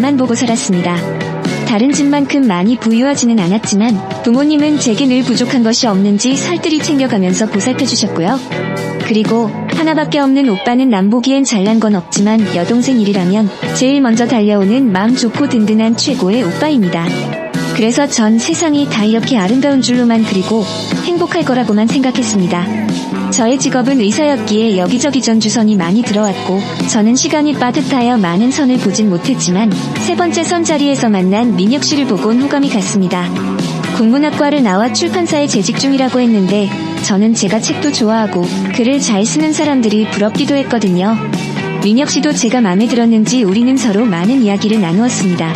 앞만 보고 살았습니다. 다른 집만큼 많이 부유하지는 않았지만 부모님은 제게 늘 부족한 것이 없는지 살뜰히 챙겨가면서 보살펴주셨고요. 그리고 하나밖에 없는 오빠는 남 보기엔 잘난 건 없지만 여동생 일이라면 제일 먼저 달려오는 마음 좋고 든든한 최고의 오빠입니다. 그래서 전 세상이 다 이렇게 아름다운 줄로만 그리고 행복할 거라고만 생각했습니다. 저의 직업은 의사였기에 여기저기 전주선이 많이 들어왔고 저는 시간이 빠듯하여 많은 선을 보진 못했지만 세 번째 선 자리에서 만난 민혁 씨를 보곤 호감이 갔습니다. 국문학과를 나와 출판사에 재직 중이라고 했는데 저는 제가 책도 좋아하고 글을 잘 쓰는 사람들이 부럽기도 했거든요. 민혁 씨도 제가 마음에 들었는지 우리는 서로 많은 이야기를 나누었습니다.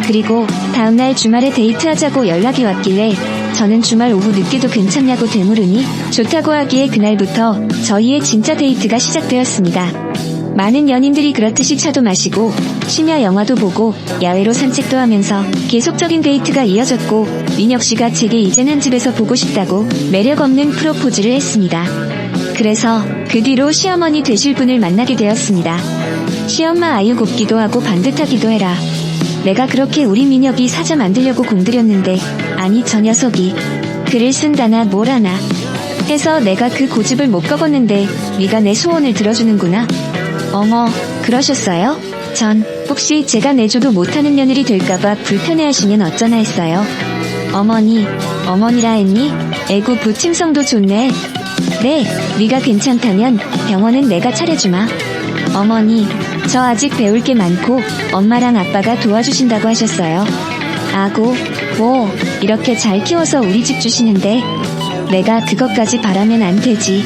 그리고 다음날 주말에 데이트하자고 연락이 왔길래 저는 주말 오후 늦게도 괜찮냐고 되물으니 좋다고 하기에 그날부터 저희의 진짜 데이트가 시작되었습니다. 많은 연인들이 그렇듯이 차도 마시고 쉬며 영화도 보고 야외로 산책도 하면서 계속적인 데이트가 이어졌고 민혁 씨가 제게 이젠 한 집에서 보고 싶다고 매력 없는 프로포즈를 했습니다. 그래서 그 뒤로 시어머니 되실 분을 만나게 되었습니다. 시엄마 아유 곱기도 하고 반듯하기도 해라. 내가 그렇게 우리 민혁이 사자 만들려고 공들였는데 아니 저 녀석이 글을 쓴다나 뭘 하나 해서 내가 그 고집을 못 꺾었는데 네가 내 소원을 들어주는구나. 어머 그러셨어요? 전 혹시 제가 내줘도 못하는 며느리 될까봐 불편해하시면 어쩌나 했어요. 어머니라 했니? 애구 부침성도 좋네. 네, 네가 괜찮다면 병원은 내가 차려주마. 어머니 저 아직 배울 게 많고 엄마랑 아빠가 도와주신다고 하셨어요. 아고 뭐 이렇게 잘 키워서 우리 집 주시는데 내가 그것까지 바라면 안 되지.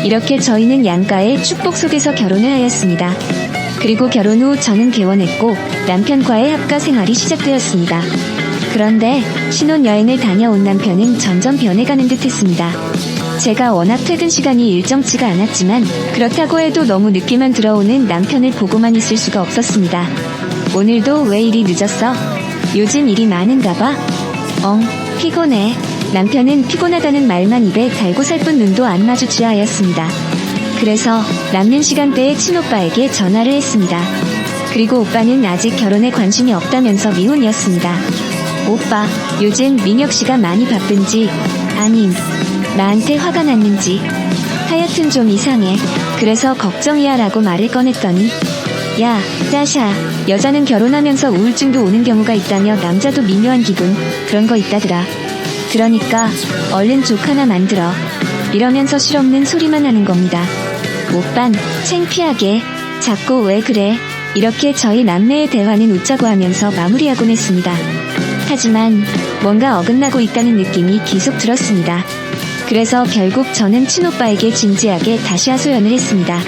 이렇게 저희는 양가의 축복 속에서 결혼을 하였습니다. 그리고 결혼 후 저는 개원했고 남편과의 합가 생활이 시작되었습니다. 그런데 신혼여행을 다녀온 남편은 점점 변해가는 듯 했습니다. 제가 워낙 퇴근 시간이 일정치가 않았지만 그렇다고 해도 너무 늦게만 들어오는 남편을 보고만 있을 수가 없었습니다. 오늘도 왜 이리 늦었어? 요즘 일이 많은가 봐? 피곤해. 남편은 피곤하다는 말만 입에 달고 살 뿐 눈도 안 마주치려 하였습니다. 그래서 남는 시간대에 친오빠에게 전화를 했습니다. 그리고 오빠는 아직 결혼에 관심이 없다면서 미혼이었습니다. 오빠, 요즘 민혁 씨가 많이 바쁜지 아님 나한테 화가 났는지 하여튼 좀 이상해. 그래서 걱정이야 라고 말을 꺼냈더니 야, 짜샤, 여자는 결혼하면서 우울증도 오는 경우가 있다며 남자도 미묘한 기분 그런 거 있다더라. 그러니까 얼른 족 하나 만들어. 이러면서 실없는 소리만 하는 겁니다. 오빤 창피하게 자꾸 왜 그래. 이렇게 저희 남매의 대화는 웃자고 하면서 마무리하곤 했습니다. 하지만 뭔가 어긋나고 있다는 느낌이 계속 들었습니다. 그래서 결국 저는 친오빠에게 진지하게 다시 하소연을 했습니다.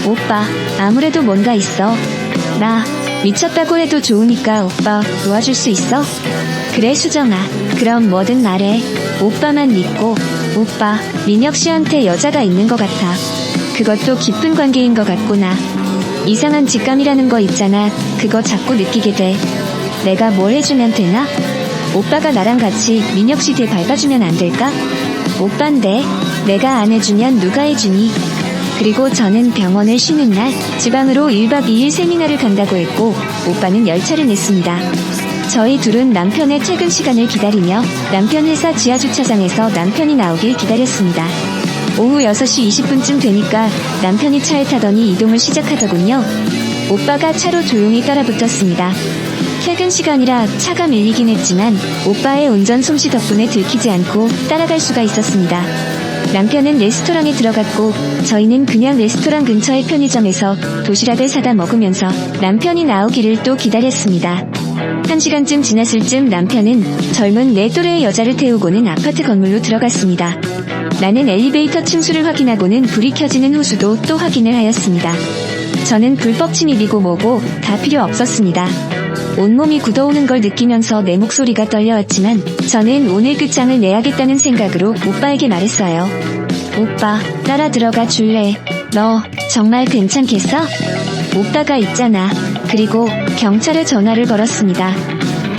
오빠, 아무래도 뭔가 있어. 나 미쳤다고 해도 좋으니까 오빠 도와줄 수 있어? 그래 수정아, 그럼 뭐든 말해. 오빠만 믿고. 오빠, 민혁 씨한테 여자가 있는 것 같아. 그것도 깊은 관계인 것 같구나. 이상한 직감이라는 거 있잖아. 그거 자꾸 느끼게 돼. 내가 뭘 해주면 되나? 오빠가 나랑 같이 민혁 씨 뒤에 밟아주면 안 될까? 오빤데 내가 안 해주면 누가 해주니? 그리고 저는 병원을 쉬는 날 지방으로 1박 2일 세미나를 간다고 했고 오빠는 열차를 냈습니다. 저희 둘은 남편의 퇴근 시간을 기다리며 남편 회사 지하주차장에서 남편이 나오길 기다렸습니다. 오후 6시 20분쯤 되니까 남편이 차에 타더니 이동을 시작하더군요. 오빠가 차로 조용히 따라붙었습니다. 퇴근 시간이라 차가 밀리긴 했지만 오빠의 운전 솜씨 덕분에 들키지 않고 따라갈 수가 있었습니다. 남편은 레스토랑에 들어갔고 저희는 그냥 레스토랑 근처의 편의점에서 도시락을 사다 먹으면서 남편이 나오기를 또 기다렸습니다. 1시간쯤 지났을 쯤 남편은 젊은 내 또래의 여자를 태우고는 아파트 건물로 들어갔습니다. 나는 엘리베이터 층수를 확인하고는 불이 켜지는 호수도 또 확인을 하였습니다. 저는 불법 침입이고 뭐고 다 필요 없었습니다. 온몸이 굳어오는 걸 느끼면서 내 목소리가 떨려왔지만 저는 오늘 끝장을 내야겠다는 생각으로 오빠에게 말했어요. 오빠, 따라 들어가 줄래? 너 정말 괜찮겠어? 오빠가 있잖아. 그리고 경찰에 전화를 걸었습니다.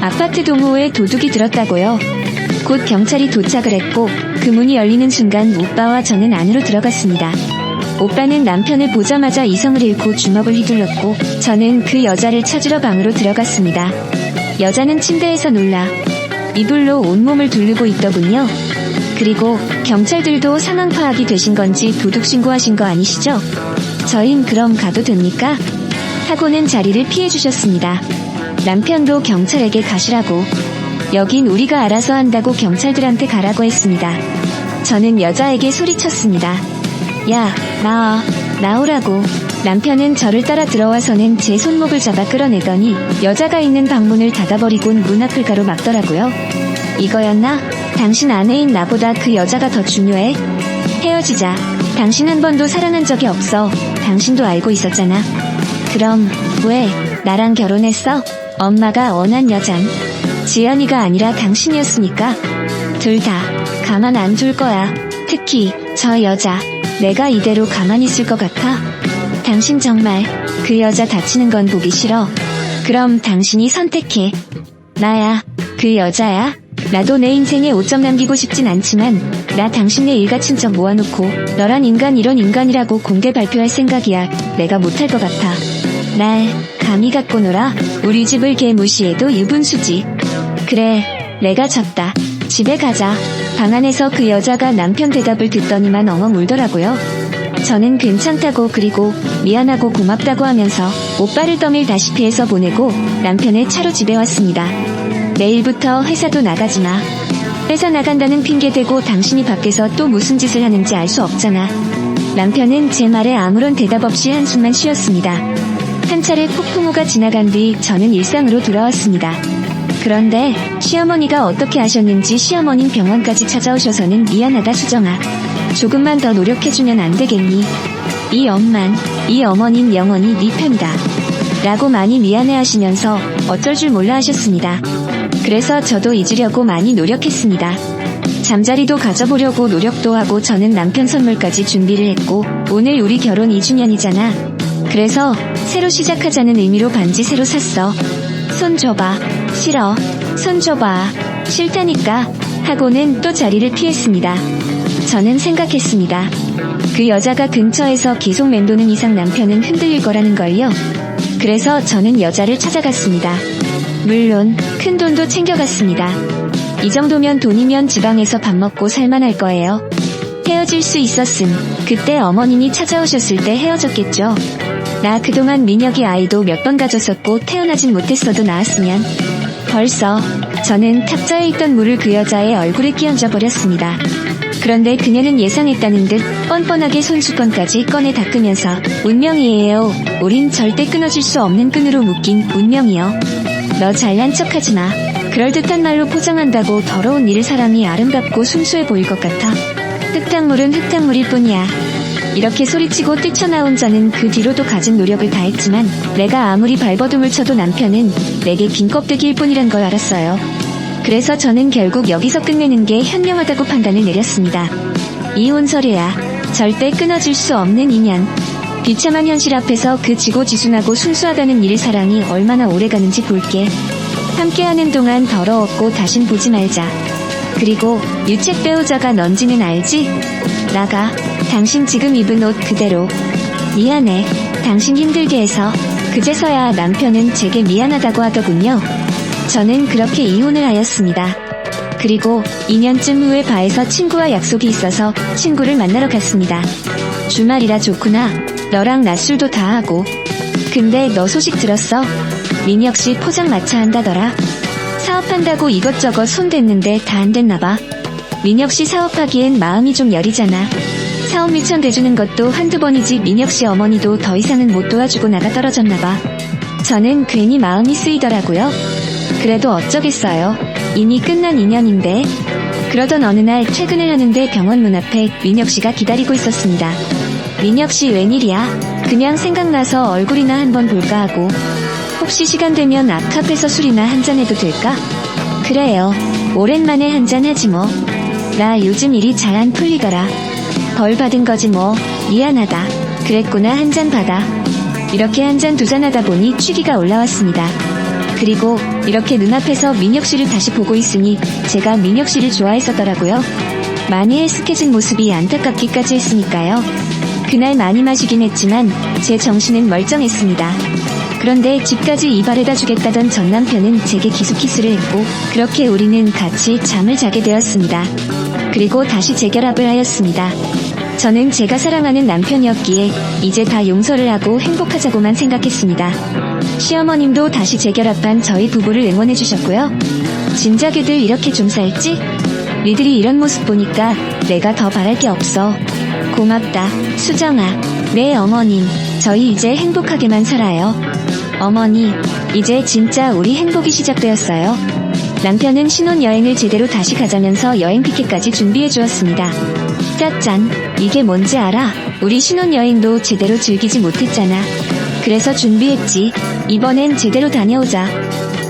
아파트 동호회에 도둑이 들었다고요. 곧 경찰이 도착을 했고 그 문이 열리는 순간 오빠와 저는 안으로 들어갔습니다. 오빠는 남편을 보자마자 이성을 잃고 주먹을 휘둘렀고 저는 그 여자를 찾으러 방으로 들어갔습니다. 여자는 침대에서 놀라 이불로 온몸을 두르고 있더군요. 그리고 경찰들도 상황 파악이 되신 건지 도둑 신고하신 거 아니시죠? 저흰 그럼 가도 됩니까? 하고는 자리를 피해주셨습니다. 남편도 경찰에게 가시라고. 여긴 우리가 알아서 한다고 경찰들한테 가라고 했습니다. 저는 여자에게 소리쳤습니다. 야, 나오라고. 남편은 저를 따라 들어와서는 제 손목을 잡아 끌어내더니 여자가 있는 방문을 닫아버리곤 문 앞을 가로막더라고요. 이거였나? 당신 아내인 나보다 그 여자가 더 중요해? 헤어지자. 당신 한 번도 사랑한 적이 없어. 당신도 알고 있었잖아. 그럼 왜 나랑 결혼했어? 엄마가 원한 여잔 지연이가 아니라 당신이었으니까. 둘 다 가만 안 둘 거야. 특히 저 여자. 내가 이대로 가만히 있을 것 같아? 당신 정말 그 여자 다치는 건 보기 싫어. 그럼 당신이 선택해. 나야 그 여자야? 나도 내 인생에 오점 남기고 싶진 않지만 나 당신네 일가친척 모아놓고 너란 인간 이런 인간이라고 공개 발표할 생각이야. 내가 못할 것 같아. 날 감히 갖고 놀아? 우리 집을 개 무시해도 유분수지. 그래, 내가 졌다. 집에 가자. 방 안에서 그 여자가 남편 대답을 듣더니만 엉엉 울더라고요. 저는 괜찮다고 그리고 미안하고 고맙다고 하면서 오빠를 떠밀다시피 해서 보내고 남편의 차로 집에 왔습니다. 내일부터 회사도 나가지마. 회사 나간다는 핑계 대고 당신이 밖에서 또 무슨 짓을 하는지 알 수 없잖아. 남편은 제 말에 아무런 대답 없이 한숨만 쉬었습니다. 한 차례 폭풍우가 지나간 뒤 저는 일상으로 돌아왔습니다. 그런데 시어머니가 어떻게 하셨는지 시어머님 병원까지 찾아오셔서는 미안하다 수정아. 조금만 더 노력해주면 안 되겠니? 이 엄만, 이 어머님 영원히 네 편이다. 라고 많이 미안해하시면서 어쩔 줄 몰라 하셨습니다. 그래서 저도 잊으려고 많이 노력했습니다. 잠자리도 가져보려고 노력도 하고 저는 남편 선물까지 준비를 했고 오늘 우리 결혼 2주년이잖아. 그래서 새로 시작하자는 의미로 반지 새로 샀어. 손 줘봐. 싫어. 손 줘봐. 싫다니까. 하고는 또 자리를 피했습니다. 저는 생각했습니다. 그 여자가 근처에서 계속 맴도는 이상 남편은 흔들릴 거라는 걸요. 그래서 저는 여자를 찾아갔습니다. 물론 큰 돈도 챙겨갔습니다. 이 정도면 돈이면 지방에서 밥 먹고 살만할 거예요. 헤어질 수 있었음. 그때 어머님이 찾아오셨을 때 헤어졌겠죠. 나 그동안 민혁이 아이도 몇 번 가졌었고 태어나진 못했어도 낳았으면. 벌써 저는 탁자에 있던 물을 그 여자의 얼굴에 끼얹어 버렸습니다. 그런데 그녀는 예상했다는 듯 뻔뻔하게 손수건까지 꺼내 닦으면서 운명이에요. 우린 절대 끊어질 수 없는 끈으로 묶인 운명이요. 너 잘난 척하지 마. 그럴듯한 말로 포장한다고 더러운 일 사람이 아름답고 순수해 보일 것 같아. 흙탕물은 흙탕물일 뿐이야. 이렇게 소리치고 뛰쳐나온 저는 그 뒤로도 가진 노력을 다했지만 내가 아무리 발버둥을 쳐도 남편은 내게 빈 껍데기일 뿐이란 걸 알았어요. 그래서 저는 결국 여기서 끝내는 게 현명하다고 판단을 내렸습니다. 이혼 서류야. 절대 끊어질 수 없는 인연. 비참한 현실 앞에서 그 지고지순하고 순수하다는 일 사랑이 얼마나 오래가는지 볼게. 함께하는 동안 더러웠고 다신 보지 말자. 그리고 유책 배우자가 넌지는 알지? 나가. 당신 지금 입은 옷 그대로. 미안해. 당신 힘들게 해서. 그제서야 남편은 제게 미안하다고 하더군요. 저는 그렇게 이혼을 하였습니다. 그리고 2년쯤 후에 바에서 친구와 약속이 있어서 친구를 만나러 갔습니다. 주말이라 좋구나. 너랑 낮술도 다 하고. 근데 너 소식 들었어? 민혁씨 포장마차 한다더라. 사업한다고 이것저것 손댔는데 다 안 됐나봐. 민혁씨 사업하기엔 마음이 좀 여리잖아. 사업 미천 대주는 것도 한두 번이지 민혁씨 어머니도 더 이상은 못 도와주고 나가 떨어졌나봐. 저는 괜히 마음이 쓰이더라고요. 그래도 어쩌겠어요. 이미 끝난 인연인데. 그러던 어느 날 퇴근을 하는데 병원 문 앞에 민혁씨가 기다리고 있었습니다. 민혁씨 웬일이야? 그냥 생각나서 얼굴이나 한번 볼까 하고. 혹시 시간 되면 앞카페에서 술이나 한잔 해도 될까? 그래요. 오랜만에 한잔 하지 뭐. 나 요즘 일이 잘 안 풀리더라. 벌 받은 거지 뭐. 미안하다. 그랬구나. 한 잔 받아. 이렇게 한 잔 두 잔 하다 보니 취기가 올라왔습니다. 그리고 이렇게 눈앞에서 민혁씨를 다시 보고 있으니 제가 민혁씨를 좋아했었더라고요. 많이 헬스케진 모습이 안타깝기까지 했으니까요. 그날 많이 마시긴 했지만 제 정신은 멀쩡했습니다. 그런데 집까지 이발해다 주겠다던 전 남편은 제게 기숙 키스를 했고 그렇게 우리는 같이 잠을 자게 되었습니다. 그리고 다시 재결합을 하였습니다. 저는 제가 사랑하는 남편이었기에 이제 다 용서를 하고 행복하자고만 생각했습니다. 시어머님도 다시 재결합한 저희 부부를 응원해주셨고요. 진작에들 이렇게 좀 살지? 니들이 이런 모습 보니까 내가 더 바랄 게 없어. 고맙다, 수정아. 네, 어머님. 저희 이제 행복하게만 살아요. 어머니, 이제 진짜 우리 행복이 시작되었어요. 남편은 신혼여행을 제대로 다시 가자면서 여행 티켓까지 준비해 주었습니다. 짜잔, 이게 뭔지 알아? 우리 신혼여행도 제대로 즐기지 못했잖아. 그래서 준비했지. 이번엔 제대로 다녀오자.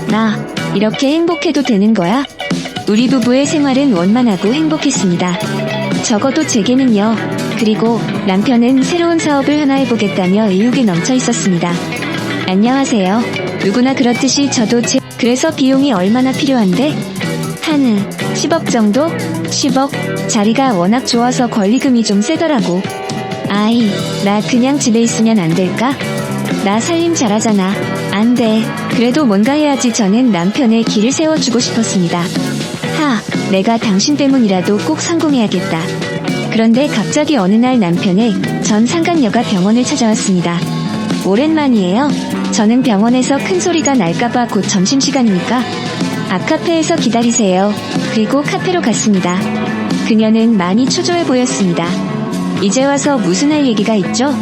나, 이렇게 행복해도 되는 거야? 우리 부부의 생활은 원만하고 행복했습니다. 적어도 제게는요. 그리고 남편은 새로운 사업을 하나 해보겠다며 의욕에 넘쳐 있었습니다. 안녕하세요. 누구나 그렇듯이 저도 그래서 비용이 얼마나 필요한데? 한 10억 정도? 10억? 자리가 워낙 좋아서 권리금이 좀 세더라고. 아이, 나 그냥 집에 있으면 안 될까? 나 살림 잘하잖아. 안 돼. 그래도 뭔가 해야지. 저는 남편의 길을 세워주고 싶었습니다. 내가 당신 때문이라도 꼭 성공해야겠다. 그런데 갑자기 어느 날 남편의 전 상간녀가 병원을 찾아왔습니다. 오랜만이에요. 저는 병원에서 큰 소리가 날까봐 곧 점심시간이니까 앞카페에서 기다리세요. 그리고 카페로 갔습니다. 그녀는 많이 초조해 보였습니다. 이제 와서 무슨 할 얘기가 있죠?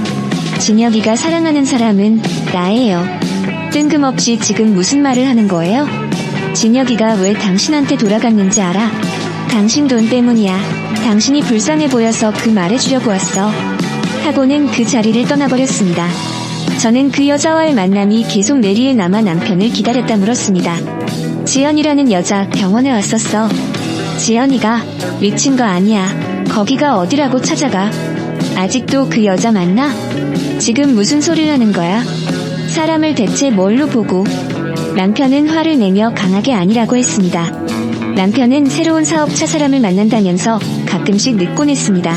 진혁이가 사랑하는 사람은 나예요. 뜬금없이 지금 무슨 말을 하는 거예요? 진혁이가 왜 당신한테 돌아갔는지 알아? 당신 돈 때문이야. 당신이 불쌍해 보여서 그 말해주려고 왔어. 하고는 그 자리를 떠나버렸습니다. 저는 그 여자와의 만남이 계속 내리에 남아 남편을 기다렸다 물었습니다. 지연이라는 여자 병원에 왔었어. 지연이가 미친 거 아니야. 거기가 어디라고 찾아가. 아직도 그 여자 만나? 지금 무슨 소리를 하는 거야? 사람을 대체 뭘로 보고? 남편은 화를 내며 강하게 아니라고 했습니다. 남편은 새로운 사업차 사람을 만난다면서 가끔씩 늦곤 했습니다.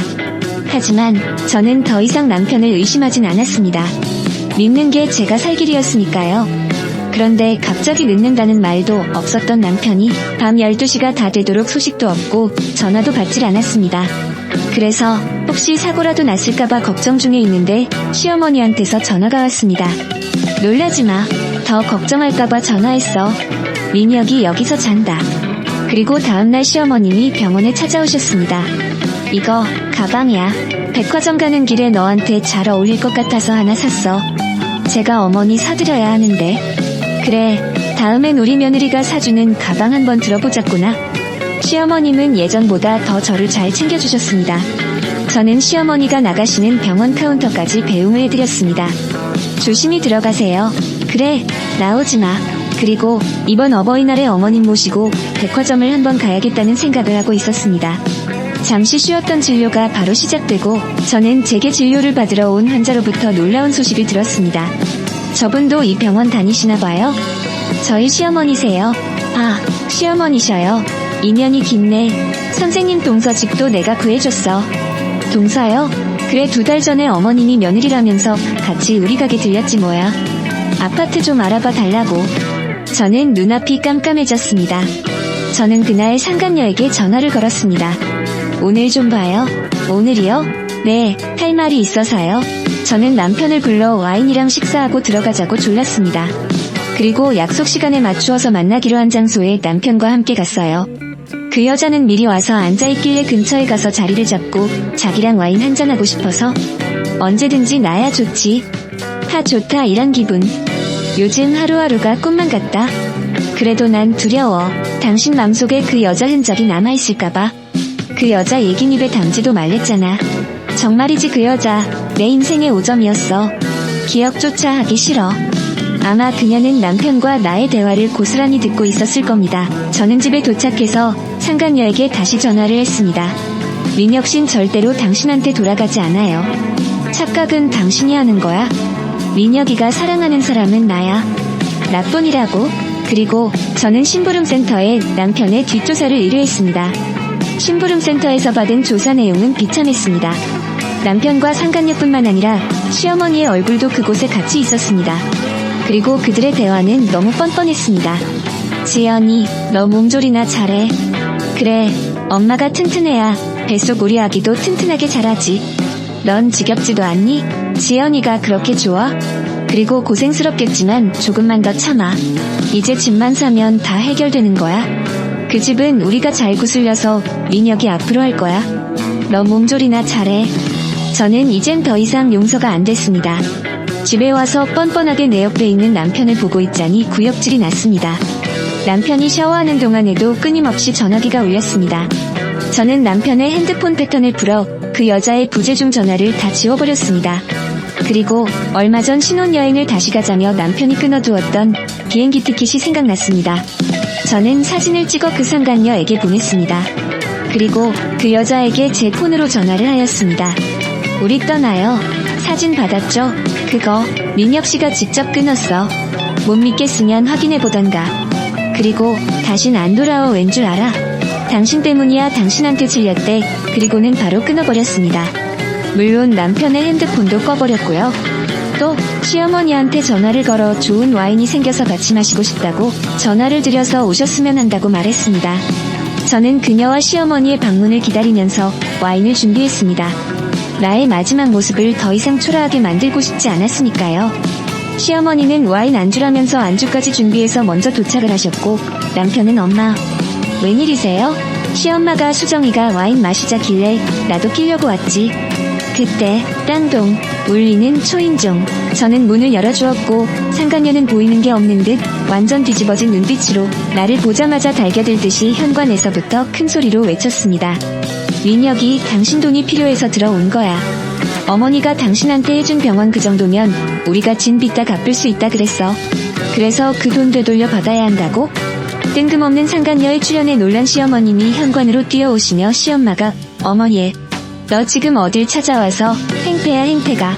하지만 저는 더 이상 남편을 의심하진 않았습니다. 믿는 게 제가 살 길이었으니까요. 그런데 갑자기 늦는다는 말도 없었던 남편이 밤 12시가 다 되도록 소식도 없고 전화도 받질 않았습니다. 그래서 혹시 사고라도 났을까봐 걱정 중에 있는데 시어머니한테서 전화가 왔습니다. 놀라지 마. 더 걱정할까봐 전화했어. 민혁이 여기서 잔다. 그리고 다음날 시어머님이 병원에 찾아오셨습니다. 이거 가방이야. 백화점 가는 길에 너한테 잘 어울릴 것 같아서 하나 샀어. 제가 어머니 사드려야 하는데. 그래, 다음엔 우리 며느리가 사주는 가방 한번 들어보자꾸나. 시어머님은 예전보다 더 저를 잘 챙겨주셨습니다. 저는 시어머니가 나가시는 병원 카운터까지 배웅을 해드렸습니다. 조심히 들어가세요. 그래, 나오지 마. 그리고 이번 어버이날에 어머님 모시고 백화점을 한번 가야겠다는 생각을 하고 있었습니다. 잠시 쉬었던 진료가 바로 시작되고 저는 제게 진료를 받으러 온 환자로부터 놀라운 소식을 들었습니다. 저분도 이 병원 다니시나 봐요? 저희 시어머니세요. 아, 시어머니셔요. 인연이 깊네. 선생님 동서집도 내가 구해줬어. 동서요? 그래, 2달 전에 어머님이 며느리라면서 같이 우리 가게 들렸지 뭐야. 아파트 좀 알아봐 달라고. 저는 눈앞이 깜깜해졌습니다. 저는 그날 상간녀에게 전화를 걸었습니다. 오늘 좀 봐요. 오늘이요? 네, 할 말이 있어서요. 저는 남편을 불러 와인이랑 식사하고 들어가자고 졸랐습니다. 그리고 약속 시간에 맞추어서 만나기로 한 장소에 남편과 함께 갔어요. 그 여자는 미리 와서 앉아있길래 근처에 가서 자리를 잡고 자기랑 와인 한잔하고 싶어서 언제든지 나야 좋지. 좋다 이런 기분. 요즘 하루하루가 꿈만 같다. 그래도 난 두려워. 당신 맘속에 그 여자 흔적이 남아있을까봐. 그 여자 얘긴 입에 담지도 말랬잖아. 정말이지 그 여자 내 인생의 5점이었어. 기억조차 하기 싫어. 아마 그녀는 남편과 나의 대화를 고스란히 듣고 있었을 겁니다. 저는 집에 도착해서 상간녀에게 다시 전화를 했습니다. 민혁신 절대로 당신한테 돌아가지 않아요. 착각은 당신이 하는 거야. 민혁이가 사랑하는 사람은 나야. 나뿐이라고. 그리고 저는 심부름센터에 남편의 뒷조사를 의뢰했습니다. 심부름센터에서 받은 조사 내용은 비참했습니다. 남편과 상간녀뿐만 아니라 시어머니의 얼굴도 그곳에 같이 있었습니다. 그리고 그들의 대화는 너무 뻔뻔했습니다. 지연이, 너 몸조리나 잘해. 그래, 엄마가 튼튼해야 뱃속 우리 아기도 튼튼하게 자라지. 넌 지겹지도 않니? 지연이가 그렇게 좋아? 그리고 고생스럽겠지만 조금만 더 참아. 이제 집만 사면 다 해결되는 거야. 그 집은 우리가 잘 구슬려서 민혁이 앞으로 할 거야. 너 몸조리나 잘해. 저는 이젠 더 이상 용서가 안 됐습니다. 집에 와서 뻔뻔하게 내 옆에 있는 남편을 보고 있자니 구역질이 났습니다. 남편이 샤워하는 동안에도 끊임없이 전화기가 울렸습니다. 저는 남편의 핸드폰 패턴을 풀어 그 여자의 부재중 전화를 다 지워버렸습니다. 그리고 얼마 전 신혼여행을 다시 가자며 남편이 끊어두었던 비행기 티켓이 생각났습니다. 저는 사진을 찍어 그 상간녀에게 보냈습니다. 그리고 그 여자에게 제 폰으로 전화를 하였습니다. 우리 떠나요. 사진 받았죠? 그거 민혁씨가 직접 끊었어. 못 믿겠으면 확인해보던가. 그리고 다신 안 돌아오 왠 줄 알아? 당신 때문이야. 당신한테 질렸대. 그리고는 바로 끊어버렸습니다. 물론 남편의 핸드폰도 꺼버렸고요. 또 시어머니한테 전화를 걸어 좋은 와인이 생겨서 같이 마시고 싶다고 전화를 드려서 오셨으면 한다고 말했습니다. 저는 그녀와 시어머니의 방문을 기다리면서 와인을 준비했습니다. 나의 마지막 모습을 더 이상 초라하게 만들고 싶지 않았으니까요. 시어머니는 와인 안주라면서 안주까지 준비해서 먼저 도착을 하셨고 남편은 엄마, 웬일이세요? 시엄마가 수정이가 와인 마시자길래 나도 끼려고 왔지. 그때 땅동 울리는 초인종. 저는 문을 열어주었고 상간녀는 보이는 게 없는 듯 완전 뒤집어진 눈빛으로 나를 보자마자 달겨들듯이 현관에서부터 큰 소리로 외쳤습니다. 민혁이 당신 돈이 필요해서 들어온 거야. 어머니가 당신한테 해준 병원 그 정도면 우리가 진 빚 다 갚을 수 있다 그랬어. 그래서 그 돈 되돌려 받아야 한다고? 뜬금없는 상간녀의 출연에 놀란 시어머님이 현관으로 뛰어오시며 시엄마가 어머니, 너 지금 어딜 찾아와서 행패야 행패가.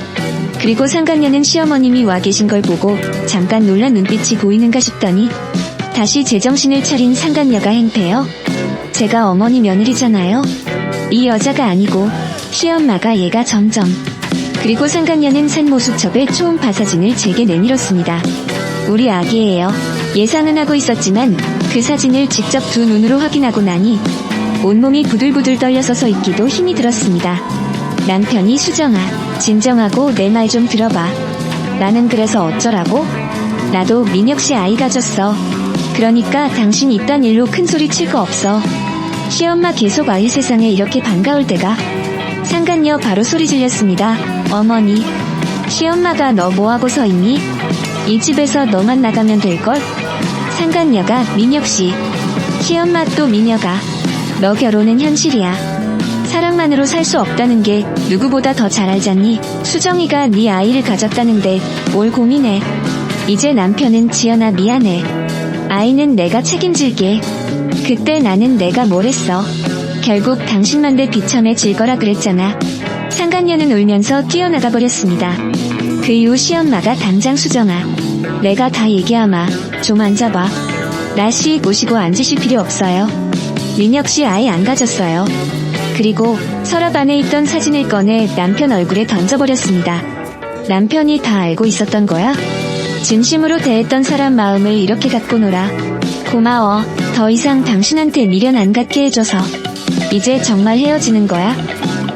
그리고 상간녀는 시어머님이 와 계신 걸 보고 잠깐 놀란 눈빛이 보이는가 싶더니 다시 제정신을 차린 상간녀가 행패요? 제가 어머니 며느리잖아요. 이 여자가 아니고 시엄마가 얘가 점점. 그리고 상간녀는 산모수첩에 초음파 사진을 제게 내밀었습니다. 우리 아기예요. 예상은 하고 있었지만 그 사진을 직접 두 눈으로 확인하고 나니 온몸이 부들부들 떨려서 서 있기도 힘이 들었습니다. 남편이 수정아, 진정하고 내 말 좀 들어봐. 나는 그래서 어쩌라고? 나도 민혁씨 아이 가졌어. 그러니까 당신 이딴 일로 큰 소리 칠 거 없어. 시엄마 계속 아이 세상에 이렇게 반가울 때가. 상간녀 바로 소리 질렸습니다. 어머니, 시엄마가 너 뭐하고 서 있니? 이 집에서 너만 나가면 될걸? 상간녀가 민혁씨, 시엄마 또 민혁아, 너 결혼은 현실이야. 사랑만으로 살 수 없다는 게 누구보다 더 잘 알잖니. 수정이가 네 아이를 가졌다는데 뭘 고민해. 이제 남편은 지연아 미안해. 아이는 내가 책임질게. 그때 나는 내가 뭘 했어. 결국 당신만대 비참해 질 거라 그랬잖아. 상간녀는 울면서 뛰어나가 버렸습니다. 그 이후 시엄마가 당장 수정아, 내가 다 얘기하마. 좀 앉아봐. 나씩 오시고 앉으실 필요 없어요. 민혁씨 아이 안 가졌어요. 그리고 서랍 안에 있던 사진을 꺼내 남편 얼굴에 던져버렸습니다. 남편이 다 알고 있었던 거야? 진심으로 대했던 사람 마음을 이렇게 갖고 놀아. 고마워. 더 이상 당신한테 미련 안 갖게 해줘서. 이제 정말 헤어지는 거야?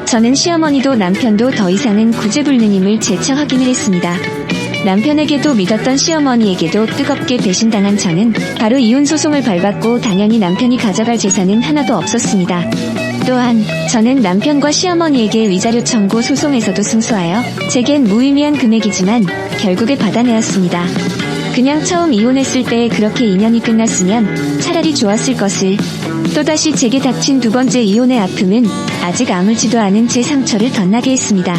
저는 시어머니도 남편도 더 이상은 구제불능임을 재차 확인을 했습니다. 남편에게도 믿었던 시어머니에게도 뜨겁게 배신당한 저는 바로 이혼소송을 밟았고 당연히 남편이 가져갈 재산은 하나도 없었습니다. 또한 저는 남편과 시어머니에게 위자료 청구 소송에서도 승소하여 제겐 무의미한 금액이지만 결국에 받아내었습니다. 그냥 처음 이혼했을 때 그렇게 인연이 끝났으면 차라리 좋았을 것을. 또다시 제게 닥친 두 번째 이혼의 아픔은 아직 아물지도 않은 제 상처를 덧나게 했습니다.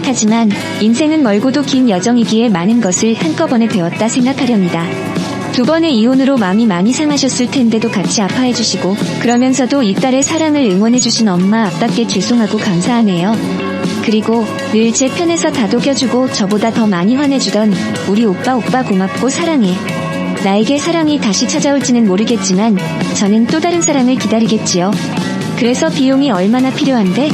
하지만 인생은 멀고도 긴 여정이기에 많은 것을 한꺼번에 배웠다 생각하렵니다. 두 번의 이혼으로 마음이 많이 상하셨을 텐데도 같이 아파해주시고 그러면서도 이 딸의 사랑을 응원해주신 엄마 아빠께 죄송하고 감사하네요. 그리고 늘 제 편에서 다독여주고 저보다 더 많이 화내주던 우리 오빠 고맙고 사랑해. 나에게 사랑이 다시 찾아올지는 모르겠지만 저는 또 다른 사랑을 기다리겠지요. 그래서 비용이 얼마나 필요한데?